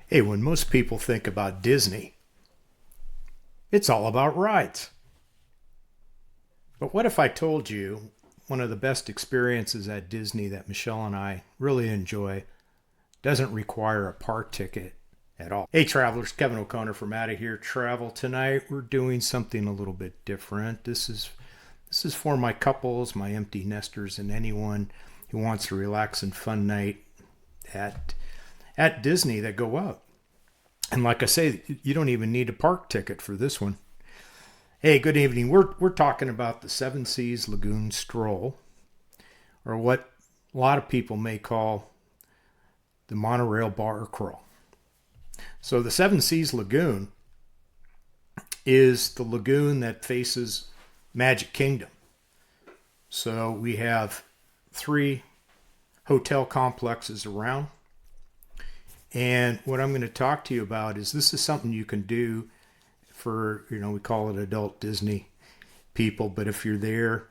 Hey, when most people think about Disney, it's all about rides. But what if I told you one of the best experiences at Disney that Michelle and I really enjoy doesn't require a park ticket at all? Hey, travelers, Kevin O'Connor from Out of Here Travel. Tonight we're doing something a little bit different. This is for my couples, my empty nesters, and anyone who wants a relaxing, fun night at Disney that go out. And like I say, you don't even need a park ticket for this one. Hey, good evening. We're talking about the Seven Seas Lagoon Stroll, or what a lot of people may call the Monorail Bar Crawl. So the Seven Seas Lagoon is the lagoon that faces Magic Kingdom. So we have 3 hotel complexes around. And what I'm going to talk to you about is this is something you can do for, we call it adult Disney people, but if you're there,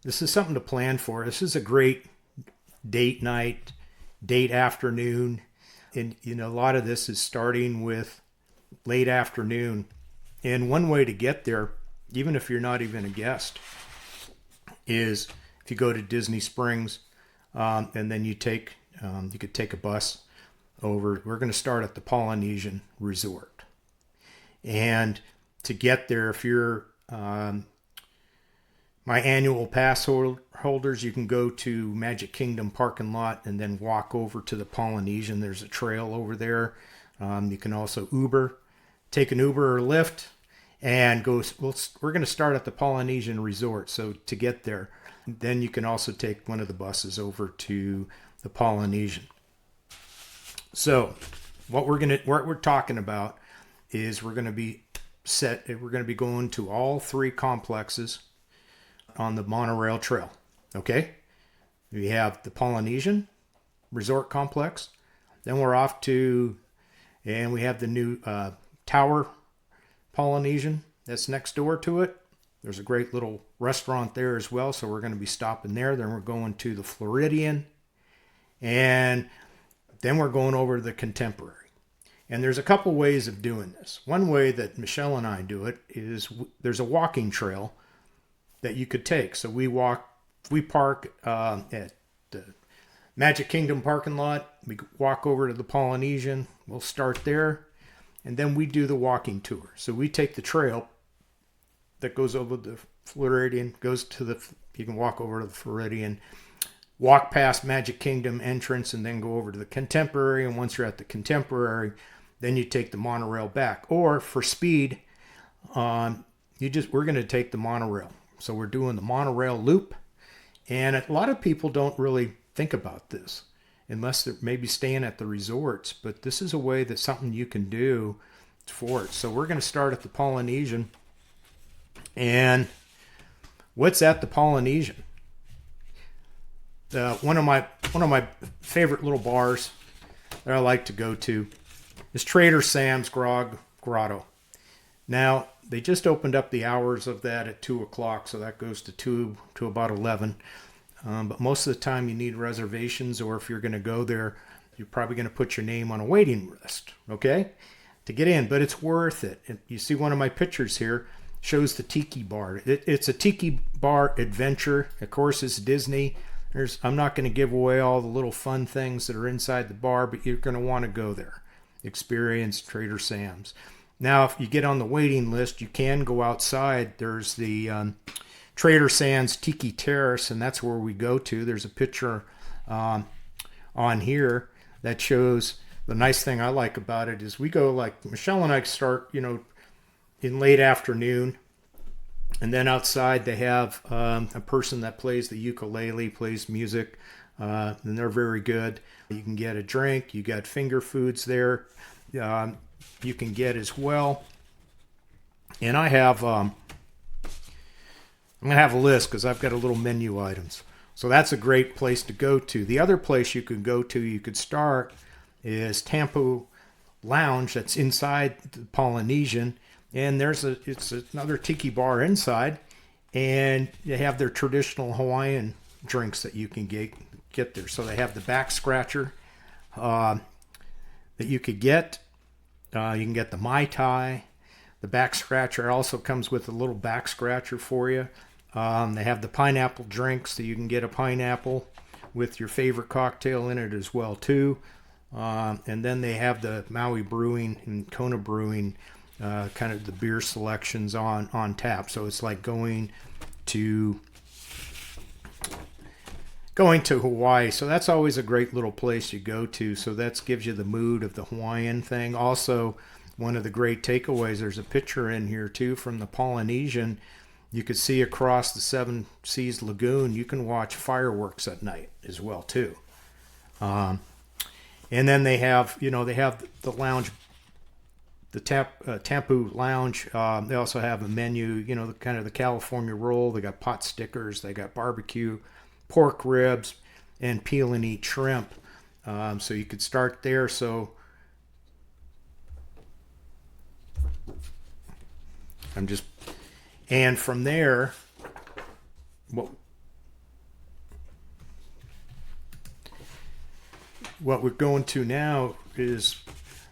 this is something to plan for. This is a great date night, date afternoon. And, a lot of this is starting with late afternoon. And one way to get there, even if you're not even a guest, is if you go to Disney Springs, and then you could take a bus over. We're going to start at the Polynesian Resort. And to get there, if you're my annual pass holders, you can go to Magic Kingdom parking lot and then walk over to the Polynesian. There's a trail over there. You can also take an Uber or Lyft, and go. We're going to start at the Polynesian Resort. So to get there, then you can also take one of the buses over to the Polynesian. So what we're talking about is we're going to be going to all 3 complexes on the Monorail Trail. Okay? We have the Polynesian Resort Complex. Then we're off to, and we have the new Tower Polynesian that's next door to it. There's a great little restaurant there as well, so we're going to be stopping there. Then we're going to the Floridian, and then we're going over to the Contemporary. And there's a couple ways of doing this. One way that Michelle and I do it is there's a walking trail that you could take. So we park at the Magic Kingdom parking lot. We walk over to the Polynesian. We'll start there. And then we do the walking tour. So we take the trail that goes over the Floridian, you can walk over to the Floridian, walk past Magic Kingdom entrance, and then go over to the Contemporary. And once you're at the Contemporary, then you take the monorail back. Or for speed, we're going to take the monorail. So we're doing the monorail loop. And a lot of people don't really think about this unless they're maybe staying at the resorts. But this is a way that's something you can do for it. So we're going to start at the Polynesian. And what's at the Polynesian? One of my favorite little bars that I like to go to is Trader Sam's Grotto. Now, they just opened up the hours of that at 2 o'clock, so that goes to 2 to about 11. But most of the time you need reservations, or if you're going to go there, you're probably going to put your name on a waiting list, okay, to get in. But it's worth it. And you see one of my pictures here shows the Tiki Bar. It's a Tiki Bar adventure. Of course, it's Disney. I'm not going to give away all the little fun things that are inside the bar, but you're going to want to go there. Experience Trader Sam's. Now, if you get on the waiting list, you can go outside. There's the Trader Sam's Tiki Terrace, and that's where we go to. There's a picture on here that shows. The nice thing I like about it is we go, like Michelle and I start, in late afternoon. And then outside they have a person that plays the ukulele, plays music, and they're very good. You can get a drink. You got finger foods there. You can get as well. And I'm going to have a list because I've got a little menu items. So that's a great place to go to. The other place you could start is Tampo Lounge. That's inside the Polynesian. And it's another tiki bar inside, and they have their traditional Hawaiian drinks that you can get there. So they have the back scratcher that you could get, You can get the Mai Tai. The back scratcher also comes with a little back scratcher for you. They have the pineapple drinks, so you can get a pineapple with your favorite cocktail in it as well too. And then they have the Maui Brewing and Kona Brewing, kind of the beer selections on tap. So it's like going to Hawaii. So that's always a great little place you go to. So that gives you the mood of the Hawaiian thing. Also, one of the great takeaways, there's a picture in here too from the Polynesian. You could see across the Seven Seas Lagoon. You can watch fireworks at night as well too. And then they have the lounge, the Tampu Lounge. They also have a menu, kind of the California roll. They got pot stickers. They got barbecue, pork ribs, and peel and eat shrimp. So you could start there. So and from there, what we're going to now is,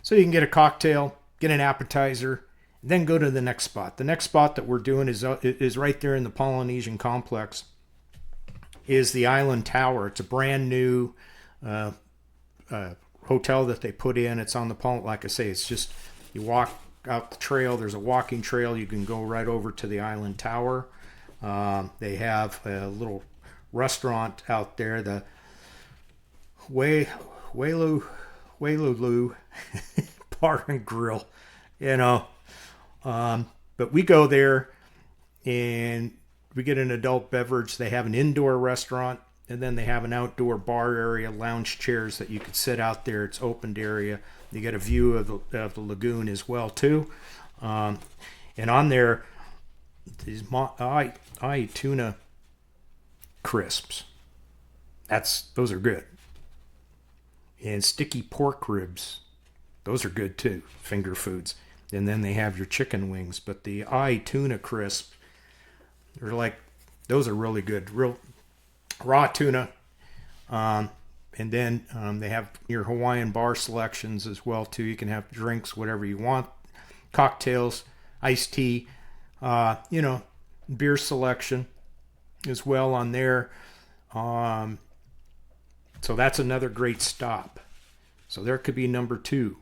so you can get a cocktail, get an appetizer, then go to the next spot. The next spot that we're doing is right there in the Polynesian complex, is the Island Tower. It's a brand new hotel that they put in. It's on the like I say, it's just, you walk out the trail. There's a walking trail. You can go right over to the Island Tower. They have a little restaurant out there, the Wailulu Bar and Grill, but we go there and we get an adult beverage. They have an indoor restaurant, and then they have an outdoor bar area, lounge chairs that you could sit out there. It's opened area. You get a view of the lagoon as well too. And on there, these ai tuna crisps. Those are good. And sticky pork ribs. Those are good too. Finger foods. And then they have your chicken wings. But the ai tuna crisp, those are really good. Real raw tuna. And then they have your Hawaiian bar selections as well too. You can have drinks, whatever you want, cocktails, iced tea, beer selection as well on there. So that's another great stop. So there could be number 2.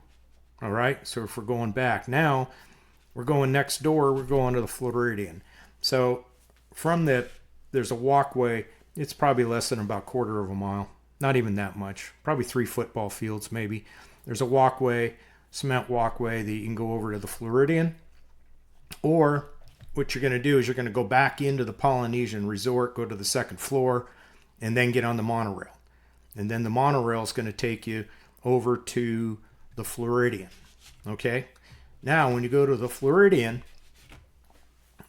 All right. So if we're going back now, we're going next door. We're going to the Floridian. So from there's a walkway. It's probably less than about 1/4 of a mile. Not even that much. Probably 3 football fields maybe. There's a walkway, cement walkway, that you can go over to the Floridian. Or what you're going to do is you're going to go back into the Polynesian Resort, go to the 2nd floor, and then get on the monorail. And then the monorail is going to take you over to the Floridian. Okay? Now, when you go to the Floridian,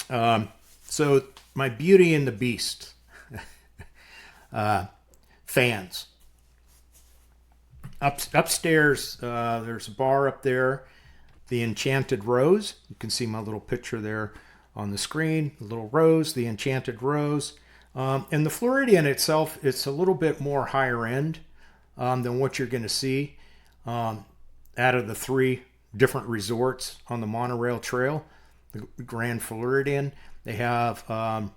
so my Beauty and the Beast fans. Upstairs, there's a bar up there, the Enchanted Rose. You can see my little picture there on the screen, the little rose, the Enchanted Rose. And the Floridian itself, it's a little bit more higher end than what you're going to see out of the 3 different resorts on the monorail trail. The Grand Floridian, they have a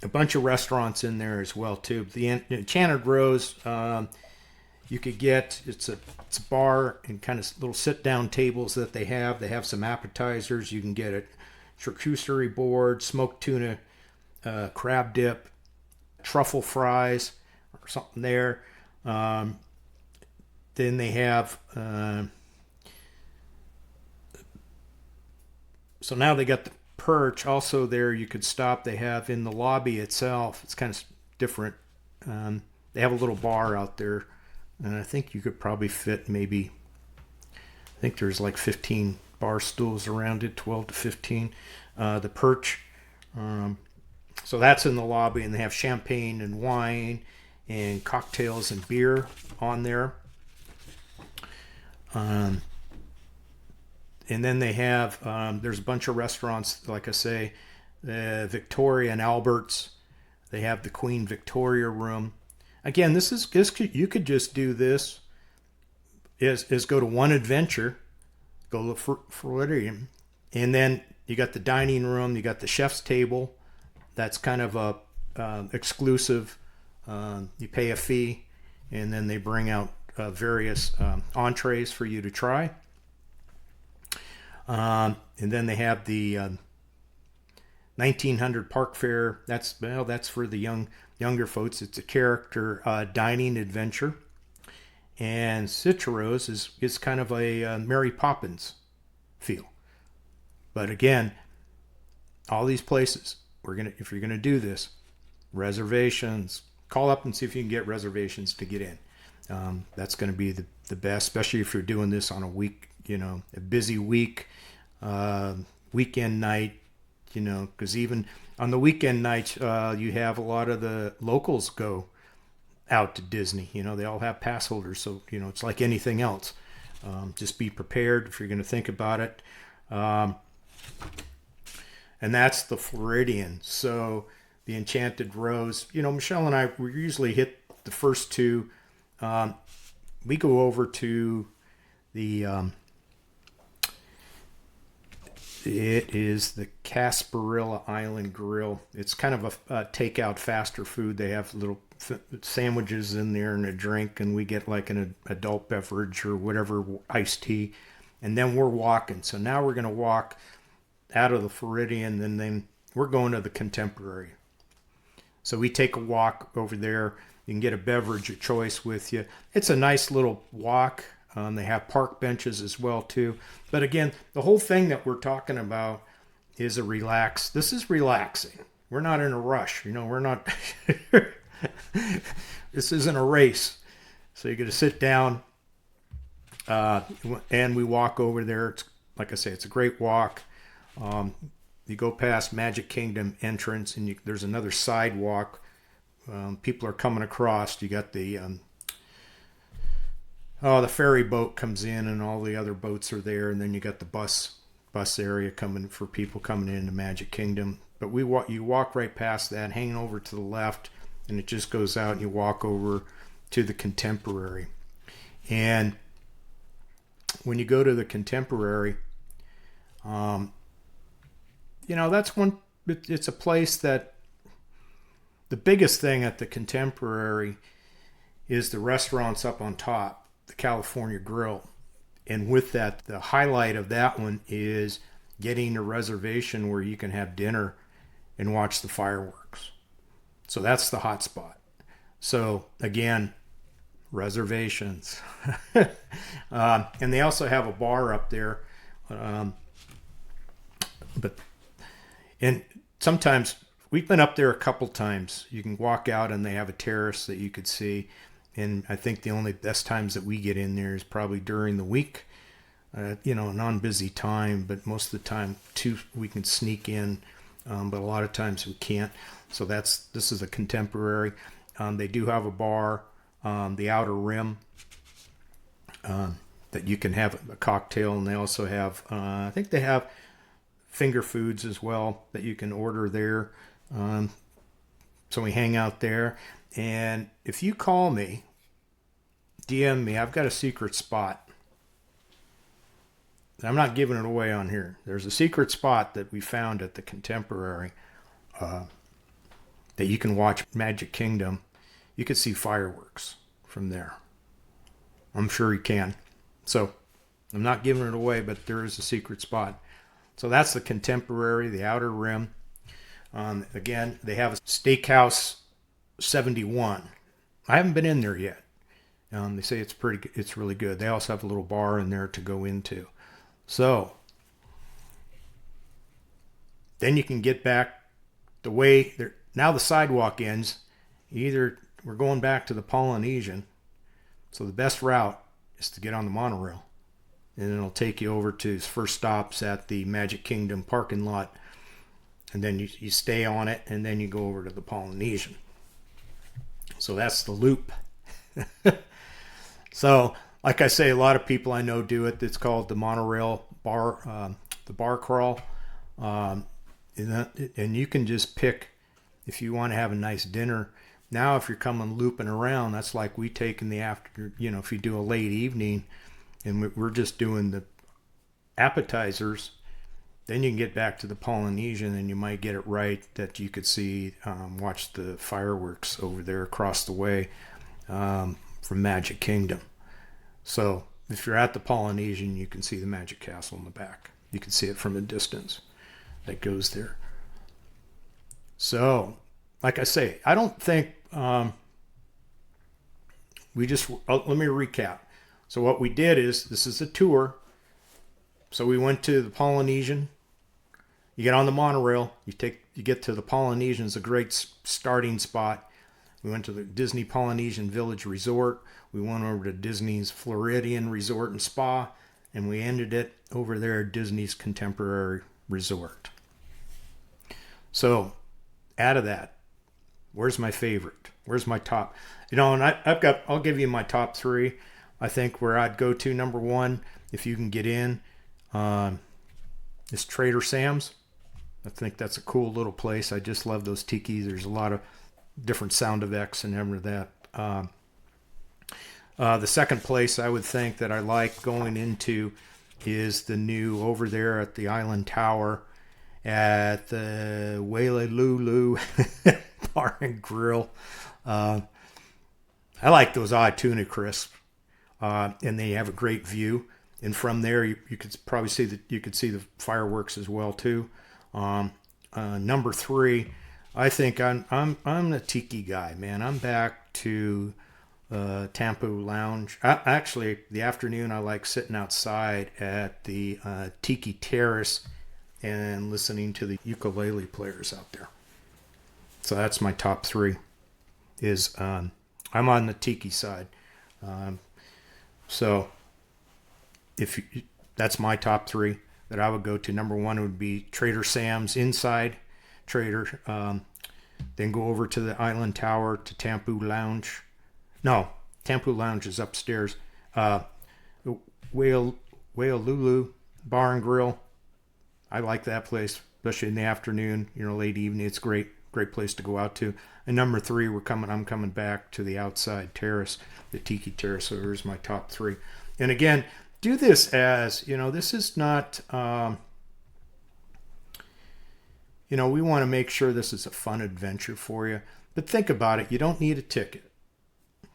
bunch of restaurants in there as well too. The Enchanted Rose, you could get, it's a bar and kind of little sit down tables that they have. They have some appetizers. You can get a charcuterie board, smoked tuna, crab dip, truffle fries, or something there. Then they have so now they got the perch also there. You could stop. They have in the lobby itself, it's kind of different. They have a little bar out there, and I think you could probably fit maybe, I think there's like 15 bar stools around it, 12 to 15. The perch, so that's in the lobby, and they have champagne and wine and cocktails and beer on there. And then they have, there's a bunch of restaurants, like I say, Victoria and Albert's. They have the Queen Victoria room. Again, you could just do this is go to one adventure, go to Floridian, and then you got the dining room, you got the chef's table. That's kind of a exclusive. You pay a fee, and then they bring out various entrees for you to try. And then they have the 1900 Park Fare. That's for the younger folks. It's a character dining adventure. And Citrus is kind of a Mary Poppins feel. But again, all these places, if you're gonna do this, reservations. Call up and see if you can get reservations to get in. That's going to be the best, especially if you're doing this on a week, a busy week, weekend night, because even on the weekend nights, you have a lot of the locals go out to Disney. They all have pass holders, so it's like anything else. Just be prepared if you're going to think about it. And that's the Floridian. So the Enchanted Rose, Michelle and I, we usually hit the first two. We go over to the it is the Casparilla Island Grill. It's kind of a takeout faster food. They have little sandwiches in there and a drink, and we get like an adult beverage or whatever, iced tea, and then we're walking. So now we're going to walk out of the Floridian, and then we're going to the Contemporary. So we take a walk over there. You can get a beverage of choice with you. It's a nice little walk. They have park benches as well too. But again, the whole thing that we're talking about is this is relaxing. We're not in a rush. We're not, this isn't a race. So you're going to sit down and we walk over there. It's, like I say, it's a great walk. You go past Magic Kingdom entrance and there's another sidewalk. People are coming across. You got the ferry boat comes in and all the other boats are there, and then you got the bus area coming for people coming into Magic Kingdom. But you walk right past that, hanging over to the left, and it just goes out and you walk over to the Contemporary. And when you go to the Contemporary, that's it's a place that the biggest thing at the Contemporary is the restaurants up on top, the California Grill. And with that, the highlight of that one is getting a reservation where you can have dinner and watch the fireworks. So that's the hot spot. So again, reservations. And they also have a bar up there. And sometimes we've been up there a couple times. You can walk out and they have a terrace that you could see. And I think the only best times that we get in there is probably during the week, a non-busy time. But most of the time, too, we can sneak in. But a lot of times we can't. So this is a Contemporary. They do have a bar, the Outer Rim, that you can have a cocktail. And they also have, I think they have finger foods as well that you can order there. So we hang out there, and if you call me, DM me, I've got a secret spot. I'm not giving it away on here. There's a secret spot that we found at the Contemporary that you can watch Magic Kingdom. You can see fireworks from there. I'm sure you can. So I'm not giving it away, but there is a secret spot. So that's the Contemporary, the Outer Rim. Again, they have a Steakhouse 71. I haven't been in there yet. They say it's really good. They also have a little bar in there to go into. So then you can get back the way there. Now the sidewalk ends. We're going back to the Polynesian. So the best route is to get on the monorail. And it'll take you over to his first stops at the Magic Kingdom parking lot. And then you stay on it, and then you go over to the Polynesian. So that's the loop. So, like I say, a lot of people I know do it. It's called the monorail bar, the bar crawl. And you can just pick if you want to have a nice dinner. Now, if you're coming looping around, that's like we take in the after, if you do a late evening, and we're just doing the appetizers. Then you can get back to the Polynesian, and you might get it right that you could see, watch the fireworks over there across the way from Magic Kingdom. So if you're at the Polynesian, you can see the Magic Castle in the back. You can see it from a distance that goes there. So, like I say, I don't think let me recap. So what we did is, this is a tour. So we went to the Polynesian. You get on the monorail. You get to the Polynesian. It's a great starting spot. We went to the Disney Polynesian Village Resort. We went over to Disney's Floridian Resort and Spa, and we ended it over there at Disney's Contemporary Resort. So, out of that, where's my favorite? Where's my top? And I'll give you my top three. I think where I'd go to, number one, if you can get in, is Trader Sam's. I think that's a cool little place. I just love those tikis. There's a lot of different sound effects and everything that. The second place I would think that I like going into is the new over there at the Island Tower at the Wailulu Bar and Grill. I like those odd tuna crisps, and they have a great view. And from there, you could probably see the fireworks as well too. Number three, I think I'm the tiki guy, man. I'm back to Tampu Lounge. Actually, the afternoon I like sitting outside at the Tiki Terrace and listening to the ukulele players out there. So that's my top three. I'm on the tiki side. So that's my top three that I would go to. Number one would be Trader Sam's inside Trader. Then go over to the Island Tower to Tampu Lounge. No, Tampu Lounge is upstairs. Wailulu Bar and Grill. I like that place, especially in the afternoon, late evening. It's great place to go out to. And number three, I'm coming back to the outside terrace, the Tiki Terrace. So here's my top three. And again, do this as, this is not, we want to make sure this is a fun adventure for you. But think about it. You don't need a ticket.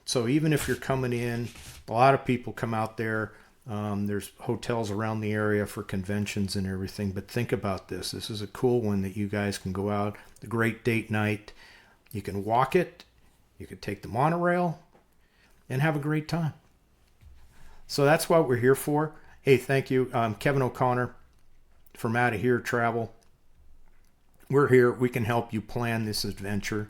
So even if you're coming in, a lot of people come out there. There's hotels around the area for conventions and everything. But think about this. This is a cool one that you guys can go out. A great date night. You can walk it. You can take the monorail and have a great time. So that's what we're here for. Hey, thank you. Kevin O'Connor from Out of Here Travel. We're here. We can help you plan this adventure.